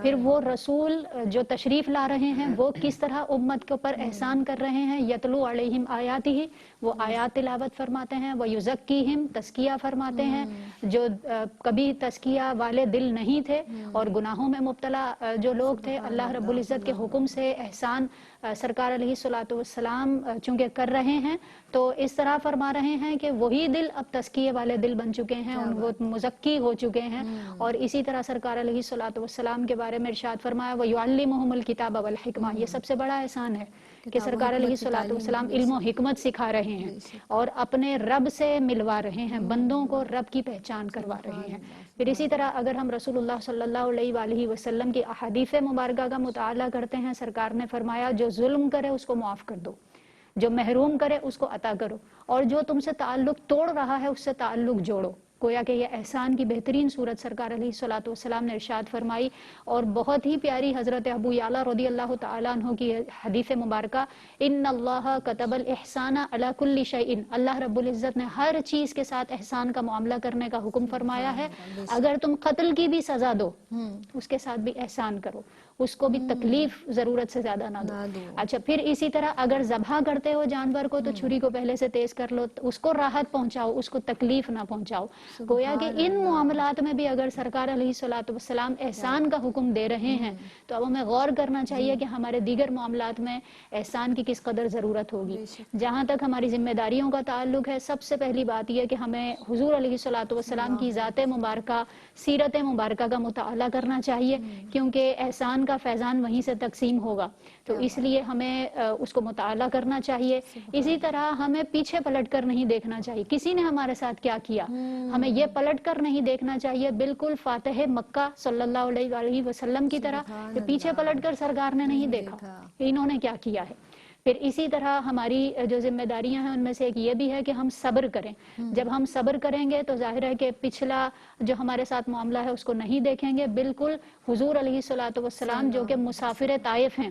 پھر وہ رسول جو تشریف لا رہے ہیں وہ کس طرح امت کے اوپر احسان کر رہے ہیں، یتلو علیہم آیاتہ، وہ آیات تلاوت فرماتے ہیں، ویزکیہم، تزکیہ فرماتے ہیں، جو کبھی تزکیہ والے دل نہیں تھے اور گناہوں میں مبتلا جو لوگ تھے، اللہ رب العزت کے حکم سے احسان سرکار علیہ الصلوۃ والسلام چونکہ کر رہے ہیں، تو اس طرح فرما رہے ہیں کہ وہی دل اب تزکیے والے دل بن چکے ہیں، وہ مزکی ہو چکے ہیں۔ اور اسی طرح سرکار علیہ الصلوۃ والسلام کے بارے میں ارشاد فرمایا، وَيُعَلِّمُهُمُ الْكِتَابَ وَالْحِکْمَةَ، یہ سب سے بڑا احسان ہے کہ سرکار علیہ الصلوۃ والسلام علم و حکمت سکھا رہے ہیں اور اپنے رب سے ملوا رہے ہیں، بندوں کو رب کی پہچان کروا رہے ہیں۔ پھر اسی طرح اگر ہم رسول اللہ صلی اللہ علیہ وآلہ وسلم کی احادیث مبارکہ کا مطالعہ کرتے ہیں، سرکار نے فرمایا جو ظلم کرے اس کو معاف کر دو، جو محروم کرے اس کو عطا کرو، اور جو تم سے تعلق توڑ رہا ہے اس سے تعلق جوڑو۔ گویا کہ یہ احسان کی بہترین صورت سرکار علیہ الصلوۃ والسلام نے ارشاد فرمائی، اور بہت ہی پیاری حضرت ابو یعلا رضی اللہ تعالیٰ عنہ کی حدیث مبارکہ، ان اللہ کتب الاحسان علی کل شیء، اللہ رب العزت نے ہر چیز کے ساتھ احسان کا معاملہ کرنے کا حکم فرمایا ہے۔ اگر تم قتل کی بھی سزا دو اس کے ساتھ بھی احسان کرو، اس کو بھی تکلیف ضرورت سے زیادہ نہ دو۔ اچھا، پھر اسی طرح اگر ذبح کرتے ہو جانور کو تو چھری کو پہلے سے تیز کر لو، اس کو راحت پہنچاؤ، اس کو تکلیف نہ پہنچاؤ۔ گویا کہ ان معاملات میں بھی اگر سرکار علیہ الصلوۃ والسلام احسان کا حکم دے رہے ہیں تو اب ہمیں غور کرنا چاہیے کہ ہمارے دیگر معاملات میں احسان کی کس قدر ضرورت ہوگی۔ جہاں تک ہماری ذمہ داریوں کا تعلق ہے، سب سے پہلی بات یہ کہ ہمیں حضور علیہ الصلوۃ والسلام کی ذات مبارکہ، سیرت مبارکہ کا مطالعہ کرنا چاہیے، کیونکہ احسان کا فیضان وہیں سے تقسیم ہوگا، تو اس لیے ہمیں اس کو مطالعہ کرنا چاہیے۔ اسی طرح ہمیں پیچھے پلٹ کر نہیں دیکھنا چاہیے کسی نے ہمارے ساتھ کیا کیا، ہمیں یہ پلٹ کر نہیں دیکھنا چاہیے، بالکل فاتح مکہ صلی اللہ علیہ وآلہ وسلم کی طرح کہ پیچھے پلٹ کر سرکار نے نہیں دیکھا کہ انہوں نے کیا کیا ہے۔ پھر اسی طرح ہماری جو ذمہ داریاں ہیں ان میں سے ایک یہ بھی ہے کہ ہم صبر کریں۔ جب ہم صبر کریں گے تو ظاہر ہے کہ پچھلا جو ہمارے ساتھ معاملہ ہے اس کو نہیں دیکھیں گے، بالکل حضور علیہ الصلوۃ والسلام جو کہ مسافر طائف ہیں،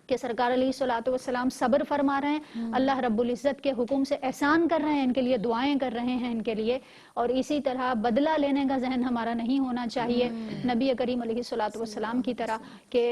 کہ سرکار علیہ الصلوۃ والسلام صبر فرما رہے ہیں، اللہ رب العزت کے حکم سے احسان کر رہے ہیں، ان کے لیے دعائیں کر رہے ہیں ان کے لیے، اور اسی طرح بدلہ لینے کا ذہن ہمارا نہیں ہونا چاہیے نبی کریم علیہ الصلوۃ والسلام کی طرح، کہ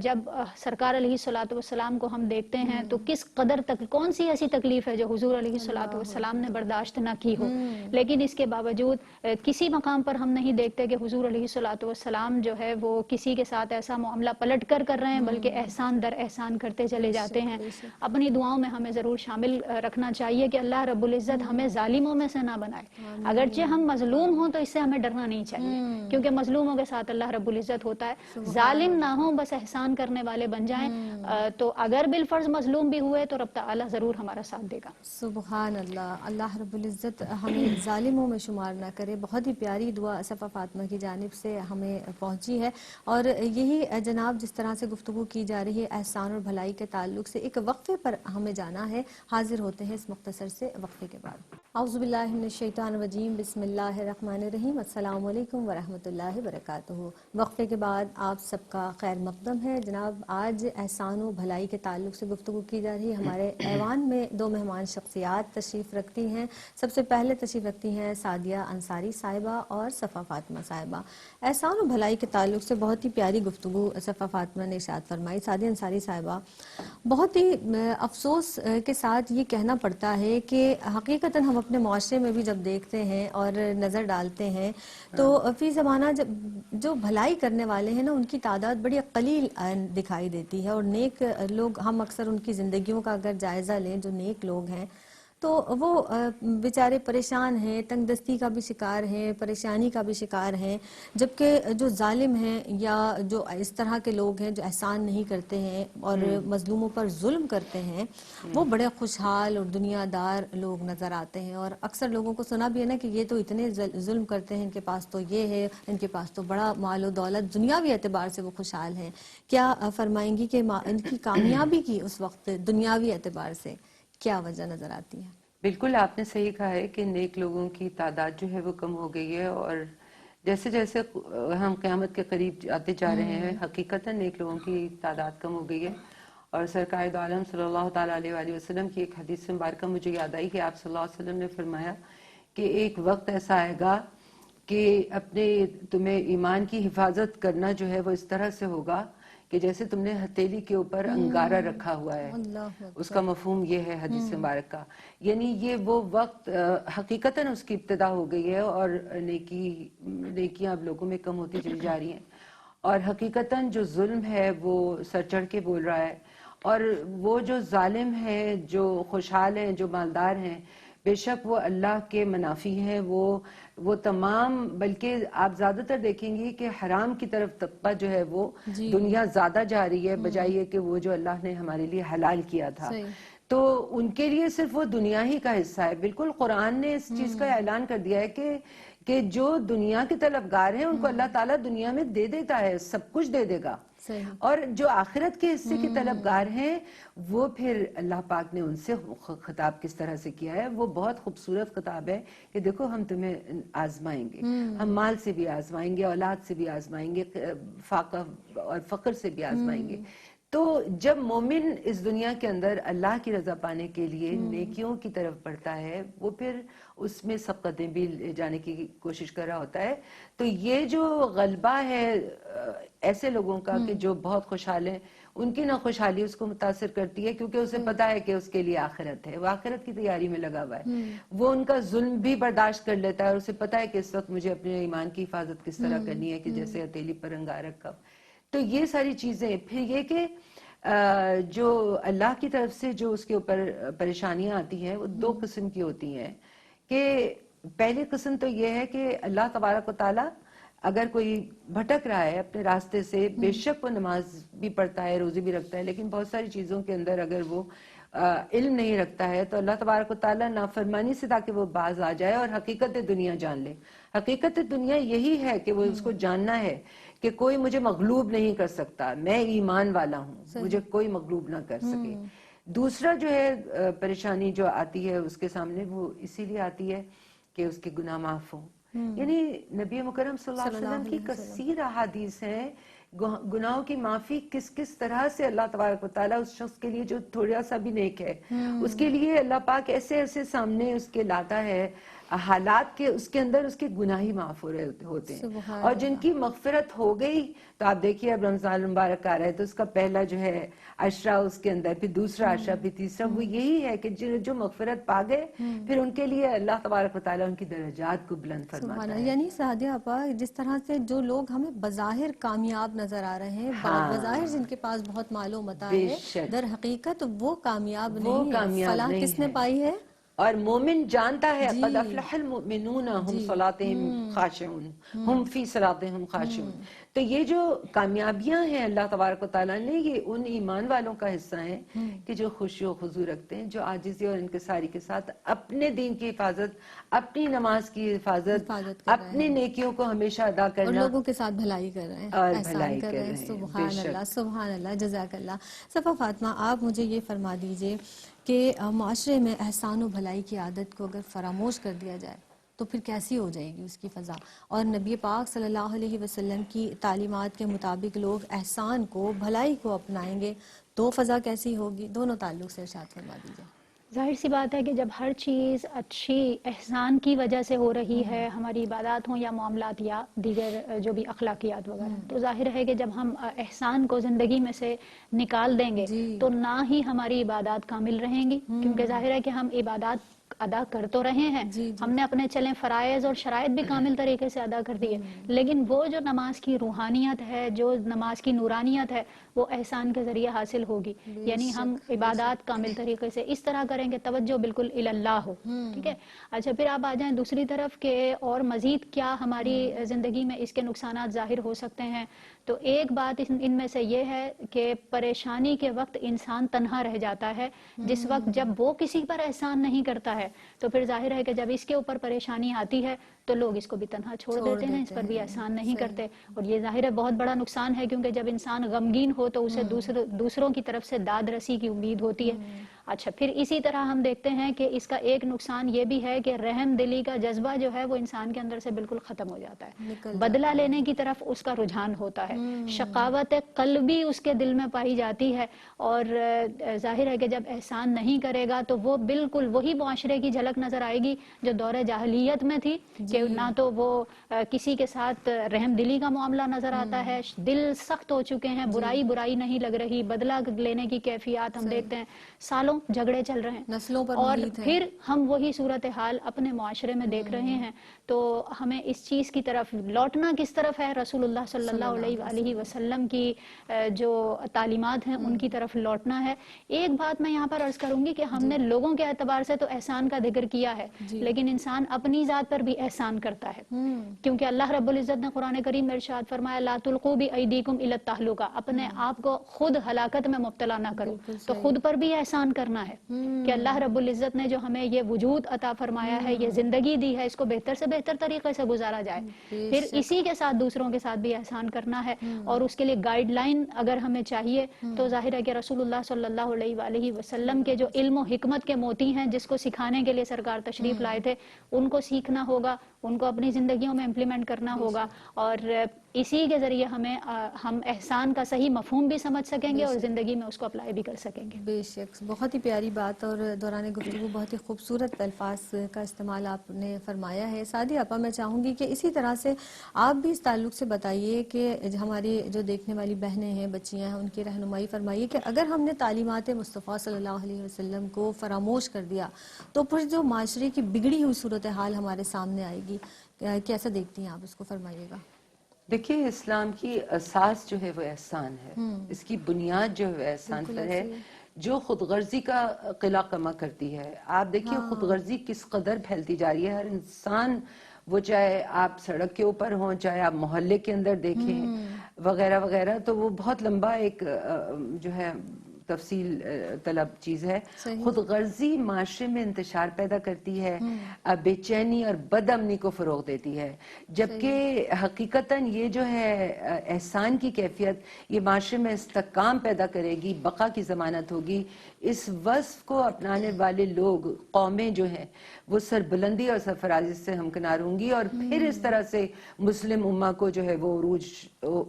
جب سرکار علیہ الصلوۃ والسلام کو ہم دیکھتے ہیں تو کس قدر تک کون سی ایسی تکلیف ہے جو حضور علیہ الصلوۃ والسلام نے برداشت نہ کی ہو، لیکن اس کے باوجود کسی مقام پر ہم نہیں دیکھتے کہ حضور علیہ الصلوۃ والسلام جو ہے وہ کسی کے ساتھ ایسا معاملہ پلٹ کر رہے ہیں، بلکہ احسان در احسان کرتے چلے جاتے ہیں۔ اپنی دعاؤں میں ہمیں ضرور شامل رکھنا چاہیے کہ اللہ رب العزت ہمیں ظالموں میں سے نہ بنائے، اگرچہ ہم مظلوم ہوں تو اس سے ہمیں ڈرنا نہیں چاہیے، کیونکہ مظلوموں کے ساتھ اللہ رب العزت ہوتا ہے۔ ظالم نہ ہوں، بس احسان کرنے والے بن جائیں، تو اگر بالفرض مظلوم بھی ہوئے تو رب تعالیٰ ضرور ہمارا ساتھ دے گا۔ سبحان اللہ، اللہ رب العزت ہمیں ظالموں میں شمار نہ کرے۔ بہت ہی پیاری دعا صفا فاطمہ کی جانب سے ہمیں پہنچی ہے، اور یہی جناب جس طرح سے گفتگو کی جا رہی ہے احسان احسان اور بھلائی کے تعلق سے ایک وقفے پر ہمیں جانا ہے. حاضر ہوتے ہیں اس مختصر سے وقفے کے بعد. اعوذ باللہ من الشیطان الرجیم، بسم اللہ الرحمن الرحیم. السلام علیکم ورحمۃ اللہ وبرکاتہ. وقفے کے بعد آپ سب کا خیر مقدم ہے. جناب آج احسان و بھلائی کے تعلق سے گفتگو کی جا رہی ہے. ہمارے ایوان میں دو مہمان شخصیات تشریف رکھتی ہیں. سب سے پہلے تشریف رکھتی ہیں سعدیہ انصاری صاحبہ اور صفا فاطمہ صاحبہ. احسان و بھلائی کے تعلق سے بہت ہی پیاری گفتگو صفا فاطمہ نے ارشاد فرمائی. سعدیہ انصاری صاحبہ، بہت ہی افسوس کے ساتھ یہ کہنا پڑتا ہے کہ حقیقتاً ہم اپنے معاشرے میں بھی جب دیکھتے ہیں اور نظر ڈالتے ہیں تو فی زمانہ جو بھلائی کرنے والے ہیں نا، ان کی تعداد بڑی قلیل دکھائی دیتی ہے. اور نیک لوگ، ہم اکثر ان کی زندگیوں کا اگر جائزہ لیں، جو نیک لوگ ہیں تو وہ بیچارے پریشان ہیں، تنگ دستی کا بھی شکار ہیں، پریشانی کا بھی شکار ہیں. جبکہ جو ظالم ہیں یا جو اس طرح کے لوگ ہیں جو احسان نہیں کرتے ہیں اور مظلوموں پر ظلم کرتے ہیں، وہ بڑے خوشحال اور دنیا دار لوگ نظر آتے ہیں. اور اکثر لوگوں کو سنا بھی ہے نا کہ یہ تو اتنے ظلم کرتے ہیں، ان کے پاس تو یہ ہے، ان کے پاس تو بڑا مال و دولت، دنیاوی اعتبار سے وہ خوشحال ہیں. کیا فرمائیں گی کہ ان کی کامیابی کی اس وقت دنیاوی اعتبار سے کیا وجہ نظر آتی ہے؟ بالکل آپ نے صحیح کہا ہے کہ نیک لوگوں کی تعداد جو ہے وہ کم ہو گئی ہے، اور جیسے جیسے ہم قیامت کے قریب آتے جا رہے ہیں حقیقتاً نیک لوگوں کی تعداد کم ہو گئی ہے. اور سرکار دو عالم صلی اللہ تعالیٰ علیہ وآلہ وسلم کی ایک حدیث مبارکہ مجھے یاد آئی کہ آپ صلی اللہ علیہ وسلم نے فرمایا کہ ایک وقت ایسا آئے گا کہ تمہیں ایمان کی حفاظت کرنا جو ہے وہ اس طرح سے ہوگا کہ جیسے تم نے ہتھیلی کے اوپر انگارہ رکھا ہوا ہے. اس کا مفہوم یہ ہے حدیث مبارک کا، یعنی یہ وہ وقت حقیقتاً اس کی ابتدا ہو گئی ہے اور نیکیاں اب لوگوں میں کم ہوتی چلی جا رہی ہیں. اور حقیقتاً جو ظلم ہے وہ سر چڑھ کے بول رہا ہے، اور وہ جو ظالم ہیں، جو خوشحال ہیں، جو مالدار ہیں، بے شک وہ اللہ کے منافی ہیں. وہ تمام، بلکہ آپ زیادہ تر دیکھیں گی کہ حرام کی طرف طبقہ جو ہے وہ دنیا زیادہ جا رہی ہے بجائے کہ وہ جو اللہ نے ہمارے لیے حلال کیا تھا. تو ان کے لیے صرف وہ دنیا ہی کا حصہ ہے. بالکل قرآن نے اس چیز کا اعلان کر دیا ہے کہ جو دنیا کے طلبگار ہیں ان کو اللہ تعالیٰ دنیا میں دے دیتا ہے، سب کچھ دے دے گا. اور جو آخرت کے حصے کے طلبگار ہیں وہ پھر اللہ پاک نے ان سے خطاب کس طرح سے کیا ہے. وہ بہت خوبصورت خطاب ہے کہ دیکھو ہم تمہیں آزمائیں گے، ہم مال سے بھی آزمائیں گے، اولاد سے بھی آزمائیں گے، فاقہ اور فقر سے بھی آزمائیں گے. تو جب مومن اس دنیا کے اندر اللہ کی رضا پانے کے لیے نیکیوں کی طرف بڑھتا ہے، وہ پھر اس میں سبقتیں بھی لے جانے کی کوشش کر رہا ہوتا ہے. تو یہ جو غلبہ ہے ایسے لوگوں کا کہ جو بہت خوشحال ہیں، ان کی ناخوشحالی اس کو متاثر کرتی ہے کیونکہ اسے پتا ہے کہ اس کے لیے آخرت ہے، وہ آخرت کی تیاری میں لگا ہوا ہے. وہ ان کا ظلم بھی برداشت کر لیتا ہے اور اسے پتا ہے کہ اس وقت مجھے اپنے ایمان کی حفاظت کس طرح کرنی ہے کہ جیسے ہتھیلی پر انگار رکھا. تو یہ ساری چیزیں، پھر یہ کہ جو اللہ کی طرف سے جو اس کے اوپر پریشانیاں آتی ہیں وہ دو قسم کی ہوتی ہیں. کہ پہلی قسم تو یہ ہے کہ اللہ تبارک و تعالی اگر کوئی بھٹک رہا ہے اپنے راستے سے، بے شک وہ نماز بھی پڑھتا ہے، روزی بھی رکھتا ہے، لیکن بہت ساری چیزوں کے اندر اگر وہ علم نہیں رکھتا ہے تو اللہ تبارک و تعالیٰ نافرمانی سے تاکہ وہ باز آ جائے اور حقیقت دنیا جان لے. حقیقت دنیا یہی ہے کہ وہ اس کو جاننا ہے کہ کوئی مجھے مغلوب نہیں کر سکتا، میں ایمان والا ہوں، مجھے کوئی مغلوب نہ کر سکے. دوسرا جو ہے پریشانی جو آتی ہے اس کے سامنے، وہ اسی لیے آتی ہے کہ اس کے گناہ معاف ہوں. یعنی نبی مکرم صلی اللہ علیہ وسلم کی کثیر احادیث ہیں گناہوں کی معافی کس کس طرح سے اللہ تبارک و تعالیٰ اس شخص کے لیے جو تھوڑا سا بھی نیک ہے اس کے لیے اللہ پاک ایسے ایسے سامنے اس کے لاتا ہے حالات کے اس کے اندر اس کے گناہ ہی معاف ہو رہے ہوتے ہیں. اور جن کی مغفرت ہو گئی تو آپ دیکھیے اب رمضان المبارک آ رہا ہے تو اس کا پہلا جو ہے عشرہ اس کے اندر، پھر دوسرا عشرہ، پھر تیسرا، وہ یہی ہے کہ جو مغفرت پا گئے پھر ان کے لیے اللہ تبارک و تعالیٰ ان کی درجات کو بلند فرماتا ہے. یعنی سعدیہ آپا، جس طرح سے جو لوگ ہمیں بظاہر کامیاب نظر آ رہے ہیں، بظاہر جن کے پاس بہت مال و متاع ہے، در حقیقت وہ کامیاب نہیں ہے. فلاح کس نے پائی ہے؟ اور مومن جانتا ہے قد افلح المؤمنون هم صلاتهم خاشعون هم فی صلاتهم خاشعون. تو یہ جو کامیابیاں ہیں اللہ تبارک و تعالیٰ نے، یہ ان ایمان والوں کا حصہ ہیں کہ جو خوشی و خضوع رکھتے ہیں، جو عاجزی اور انکساری کے ساتھ اپنے دین کی حفاظت، اپنی نماز کی حفاظت، اپنی نیکیوں کو ہمیشہ ادا اور کرنا لوگوں کے ساتھ بھلائی کر رہے ہیں، اور احسان بھلائی کر رہے ہیں. سبحان اللہ، سبحان اللہ، جزاک اللہ. صفا فاطمہ، آپ مجھے یہ فرما دیجئے کہ معاشرے میں احسان و بھلائی کی عادت کو اگر فراموش کر دیا جائے تو پھر کیسی ہو جائے گی اس کی فضا؟ اور نبی پاک صلی اللہ علیہ وسلم کی تعلیمات کے مطابق لوگ احسان کو، بھلائی کو اپنائیں گے تو فضا کیسی ہوگی؟ دونوں تعلق سے ارشاد فرما دیجئے. ظاہر سی بات ہے کہ جب ہر چیز اچھی احسان کی وجہ سے ہو رہی ہے، ہماری عبادات ہوں یا معاملات یا دیگر جو بھی اخلاقیات وغیرہ، تو ظاہر ہے کہ جب ہم احسان کو زندگی میں سے نکال دیں گے تو نہ ہی ہماری عبادات کامل رہیں گی، کیونکہ ظاہر ہے کہ ہم عبادات ادا کر تو رہے ہیں، ہم نے اپنے چلیں فرائض اور شرائط بھی کامل طریقے سے ادا کر دی ہے، لیکن وہ جو نماز کی روحانیت ہے، جو نماز کی نورانیت ہے، وہ احسان کے ذریعے حاصل ہوگی. یعنی ہم عبادات کامل طریقے سے اس طرح کریں کہ توجہ بالکل اللہ ہو. ٹھیک ہے. اچھا، پھر آپ آ جائیں دوسری طرف کہ اور مزید کیا ہماری زندگی میں اس کے نقصانات ظاہر ہو سکتے ہیں. تو ایک بات ان میں سے یہ ہے کہ پریشانی کے وقت انسان تنہا رہ جاتا ہے. جس وقت جب وہ کسی پر احسان نہیں کرتا ہے تو پھر ظاہر ہے کہ جب اس کے اوپر پریشانی آتی ہے تو لوگ اس کو بھی تنہا چھوڑ دیتے ہیں، اس پر بھی احسان نہیں کرتے. اور یہ ظاہر ہے بہت بڑا نقصان ہے، کیونکہ جب انسان غمگین ہو تو اسے دوسروں کی طرف سے داد رسی کی امید ہوتی ہے. اچھا، پھر اسی طرح ہم دیکھتے ہیں کہ اس کا ایک نقصان یہ بھی ہے کہ رحم دلی کا جذبہ جو ہے وہ انسان کے اندر سے بالکل ختم ہو جاتا ہے. بدلہ لینے کی طرف اس کا رجحان ہوتا ہے، شقاوت قلبی اس کے دل میں پائی جاتی ہے. اور ظاہر ہے کہ جب احسان نہیں کرے گا تو وہ بالکل وہی معاشرے کی جھلک نظر آئے گی جو دور جاہلیت میں تھی، کہ نہ تو وہ کسی کے ساتھ رحم دلی کا معاملہ نظر آتا ہے، دل سخت ہو چکے ہیں، برائی نہیں لگ رہی، بدلہ لینے کی کیفیات ہم دیکھتے ہیں، سالوں جھگڑے چل رہے ہیں نسلوں پر اور محیط ہے. پھر ہم وہی صورتحال اپنے معاشرے میں دیکھ رہے ہیں. تو ہمیں اس چیز کی طرف لوٹنا کس طرف ہے؟ رسول اللہ صلی اللہ علیہ وآلہ وسلم کی جو تعلیمات ہیں ان کی طرف لوٹنا ہے. ایک بات میں یہاں پر عرض کروں گی کہ ہم نے لوگوں کے اعتبار سے تو احسان کا ذکر کیا ہے، لیکن انسان اپنی ذات پر بھی احسان کرتا ہے، کیونکہ اللہ رب العزت نے قرآن کریم میں ارشاد فرمایا لا تلقوا بأیدیکم الی التہلکہ، اپنے آپ کو خود ہلاکت میں مبتلا نہ کرو. تو خود پر بھی احسان کرنا ہے کہ اللہ رب العزت نے جو ہمیں یہ وجود عطا فرمایا ہے، یہ زندگی دی ہے، اس کو بہتر سے بہتر طریقے سے گزارا جائے. پھر اسی کے ساتھ دوسروں کے ساتھ بھی احسان کرنا ہے، اور اس کے لیے گائیڈ لائن اگر ہمیں چاہیے تو ظاہر ہے کہ رسول اللہ صلی اللہ علیہ وآلہ وسلم کے جو علم و حکمت کے موتی ہیں، جس کو سکھانے کے لیے سرکار تشریف لائے تھے، ان کو سیکھنا ہوگا، ان کو اپنی زندگیوں میں امپلیمنٹ کرنا ہوگا، اور اسی کے ذریعے ہم احسان کا صحیح مفہوم بھی سمجھ سکیں گے اور زندگی میں اس کو اپلائی بھی کر سکیں گے. بے شک، بہت ہی پیاری بات، اور دوران گفتگو بہت ہی خوبصورت الفاظ کا استعمال آپ نے فرمایا ہے. سعدیہ آپا، میں چاہوں گی کہ اسی طرح سے آپ بھی اس تعلق سے بتائیے کہ ہماری جو دیکھنے والی بہنیں ہیں، بچیاں ہیں، ان کی رہنمائی فرمائیے کہ اگر ہم نے تعلیمات مصطفیٰ صلی اللہ علیہ وسلم کو فراموش کر دیا تو پھر جو معاشرے کی بگڑی ہوئی صورتحال ہمارے سامنے آئے گی، کیسا دیکھتی ہیں آپ؟ اس کو فرمائیے گا. دیکھیے، اسلام کی اساس جو ہے وہ احسان ہے، اس کی بنیاد جو ہے احسان پر ہے، جو خود غرضی کا قلعہ کما کرتی ہے. آپ دیکھیے خود غرضی کس قدر پھیلتی جا رہی ہے. ہر انسان، وہ چاہے آپ سڑک کے اوپر ہوں، چاہے آپ محلے کے اندر دیکھیں وغیرہ وغیرہ، تو وہ بہت لمبا ایک جو ہے تفصیل طلب چیز ہے. خود غرضی معاشرے میں انتشار پیدا کرتی ہے، بے چینی اور بد امنی کو فروغ دیتی ہے، جبکہ حقیقتاً یہ جو ہے احسان کی کیفیت یہ معاشرے میں استحکام پیدا کرے گی، بقا کی ضمانت ہوگی. اس وصف کو اپنانے والے لوگ، قومیں جو ہیں، وہ سربلندی اور سرفرازی سے ہمکنار ہوں گی، اور پھر اس طرح سے مسلم امہ کو جو ہے وہ عروج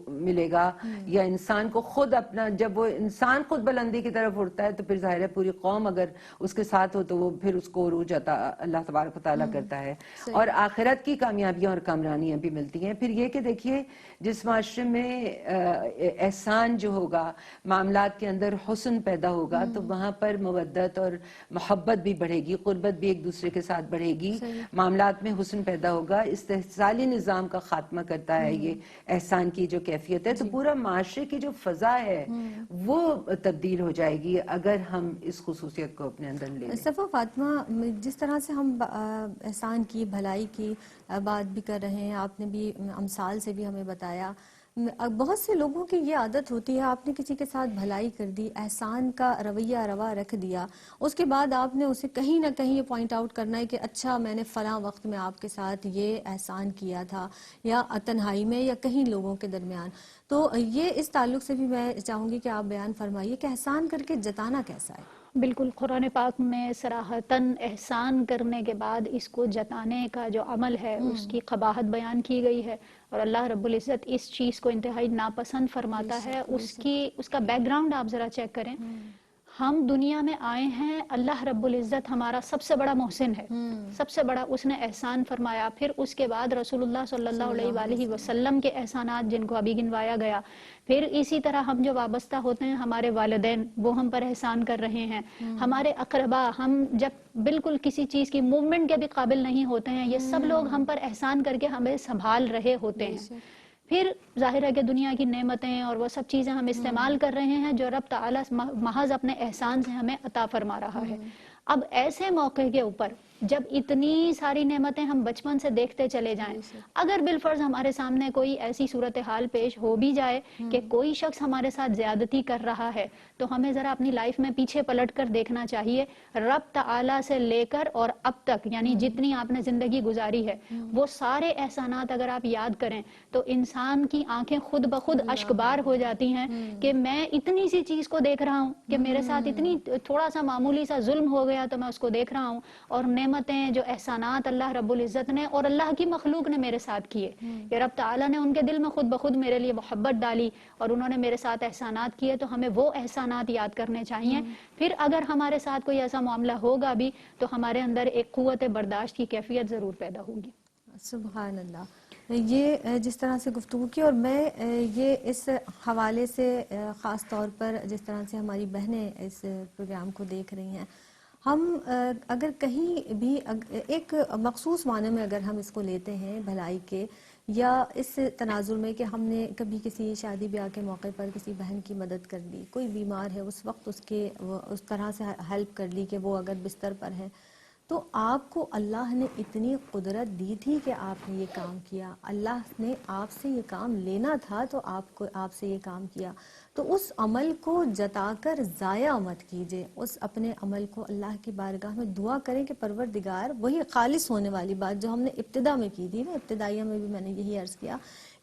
ملے گا. یا انسان کو خود اپنا، جب وہ انسان خود بلندی کی طرف اڑتا ہے تو پھر ظاہر ہے پوری قوم اگر اس کے ساتھ ہو تو وہ پھر اس کو عروج عطا اللہ تبارک و تعالیٰ کرتا ہے، اور آخرت کی کامیابیاں اور کامرانیاں بھی ملتی ہیں. پھر یہ کہ دیکھیے، جس معاشرے میں احسان جو ہوگا، معاملات کے اندر حسن پیدا ہوگا، تو وہاں پر مودت اور محبت بھی بڑھے گی، قربت بھی ایک دوسرے کے ساتھ بڑھے گی، معاملات میں حسن پیدا ہوگا. استحصالی نظام کا خاتمہ کرتا ہے یہ احسان کی جو کیفیت ہے. تو پورا معاشرے کی جو فضا ہے وہ تبدیل ہو جائے گی اگر ہم اس خصوصیت کو اپنے اندر لے لیں. صفا فاطمہ، جس طرح سے ہم احسان کی، بھلائی کی بات بھی کر رہے ہیں، آپ نے بھی امثال سے بھی ہمیں بتایا، بہت سے لوگوں کی یہ عادت ہوتی ہے، آپ نے کسی کے ساتھ بھلائی کر دی، احسان کا رویہ روا رکھ دیا، اس کے بعد آپ نے اسے کہیں نہ کہیں یہ پوائنٹ آؤٹ کرنا ہے کہ اچھا میں نے فلاں وقت میں آپ کے ساتھ یہ احسان کیا تھا، یا تنہائی میں یا کہیں لوگوں کے درمیان. تو یہ اس تعلق سے بھی میں چاہوں گی کہ آپ بیان فرمائیے کہ احسان کر کے جتانا کیسا ہے. بالکل، قرآن پاک میں صراحتاً احسان کرنے کے بعد اس کو جتانے کا جو عمل ہے اس کی قباحت بیان کی گئی ہے، اور اللہ رب العزت اس چیز کو انتہائی ناپسند فرماتا ہے. اس کا بیک گراؤنڈ آپ ذرا چیک کریں. ہم دنیا میں آئے ہیں، اللہ رب العزت ہمارا سب سے بڑا محسن ہے، سب سے بڑا اس نے احسان فرمایا. پھر اس کے بعد رسول اللہ صلی اللہ علیہ وآلہ وسلم کے احسانات جن کو ابھی گنوایا گیا. پھر اسی طرح ہم جو وابستہ ہوتے ہیں، ہمارے والدین وہ ہم پر احسان کر رہے ہیں، ہمارے اقربا، ہم جب بالکل کسی چیز کی موومنٹ کے بھی قابل نہیں ہوتے ہیں، یہ سب لوگ ہم پر احسان کر کے ہمیں سنبھال رہے ہوتے ہیں. پھر ظاہر ہے کہ دنیا کی نعمتیں اور وہ سب چیزیں ہم استعمال کر رہے ہیں جو رب تعالیٰ محض اپنے احسان سے ہمیں عطا فرما رہا ہے. اب ایسے موقع کے اوپر جب اتنی ساری نعمتیں ہم بچپن سے دیکھتے چلے جائیں، اگر بالفرض ہمارے سامنے کوئی ایسی صورتحال پیش ہو بھی جائے کہ کوئی شخص ہمارے ساتھ زیادتی کر رہا ہے، تو ہمیں ذرا اپنی لائف میں پیچھے پلٹ کر دیکھنا چاہیے. رب تعالیٰ سے لے کر اور اب تک، یعنی جتنی آپ نے زندگی گزاری ہے، وہ سارے احسانات اگر آپ یاد کریں تو انسان کی آنکھیں خود بخود اشکبار ہو جاتی ہیں کہ میں اتنی سی چیز کو دیکھ رہا ہوں کہ میرے ساتھ اتنی تھوڑا سا معمولی سا ظلم ہو گیا تو میں اس کو دیکھ رہا ہوں، اور نعمتیں جو احسانات اللہ رب العزت نے اور اللہ کی مخلوق نے میرے ساتھ کیے، کہ رب تعالیٰ نے ان کے دل میں خود بخود میرے لیے محبت ڈالی اور انہوں نے میرے ساتھ احسانات کیے، تو ہمیں وہ احسانات یاد کرنے چاہیے. پھر اگر ہمارے ساتھ کوئی ایسا معاملہ ہوگا بھی تو ہمارے اندر ایک قوت برداشت کی کیفیت ضرور پیدا ہوگی. سبحان اللہ. یہ جس طرح سے گفتگو کی، اور میں یہ اس حوالے سے خاص طور پر جس طرح سے ہماری بہنیں اس پروگرام کو دیکھ رہی ہیں، ہم اگر کہیں بھی ایک مخصوص معنی میں اگر ہم اس کو لیتے ہیں بھلائی کے، یا اس تناظر میں کہ ہم نے کبھی کسی شادی بیاہ کے موقع پر کسی بہن کی مدد کر دی، کوئی بیمار ہے اس وقت اس طرح سے ہیلپ کر لی کہ وہ اگر بستر پر ہے، تو آپ کو اللہ نے اتنی قدرت دی تھی کہ آپ نے یہ کام کیا، اللہ نے آپ سے یہ کام لینا تھا تو آپ سے یہ کام کیا. تو اس عمل کو جتا کر ضائع مت کیجئے، اس اپنے عمل کو اللہ کی بارگاہ میں دعا کریں کہ پروردگار، وہی خالص ہونے والی بات جو ہم نے ابتدا میں کی تھی نا، ابتدائیہ میں بھی میں نے یہی عرض کیا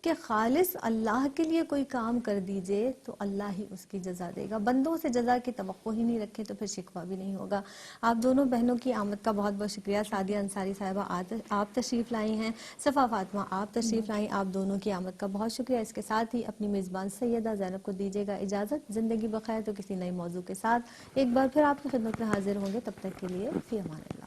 کہ خالص اللہ کے لیے کوئی کام کر دیجئے تو اللہ ہی اس کی جزا دے گا. بندوں سے جزا کی توقع ہی نہیں رکھے تو پھر شکوہ بھی نہیں ہوگا. آپ دونوں بہنوں کی آمد کا بہت بہت شکریہ. سعدیہ انصاری صاحبہ آپ تشریف لائی ہیں، صفا فاطمہ آپ تشریف لائیں، آپ دونوں کی آمد کا بہت شکریہ. اس کے ساتھ ہی اپنی میزبان سیدہ زینب کو دیجیے گا اجازت. زندگی بخیر تو کسی نئے موضوع کے ساتھ ایک بار پھر آپ کی خدمت میں حاضر ہوں گے. تب تک کے لیے فی امان اللہ.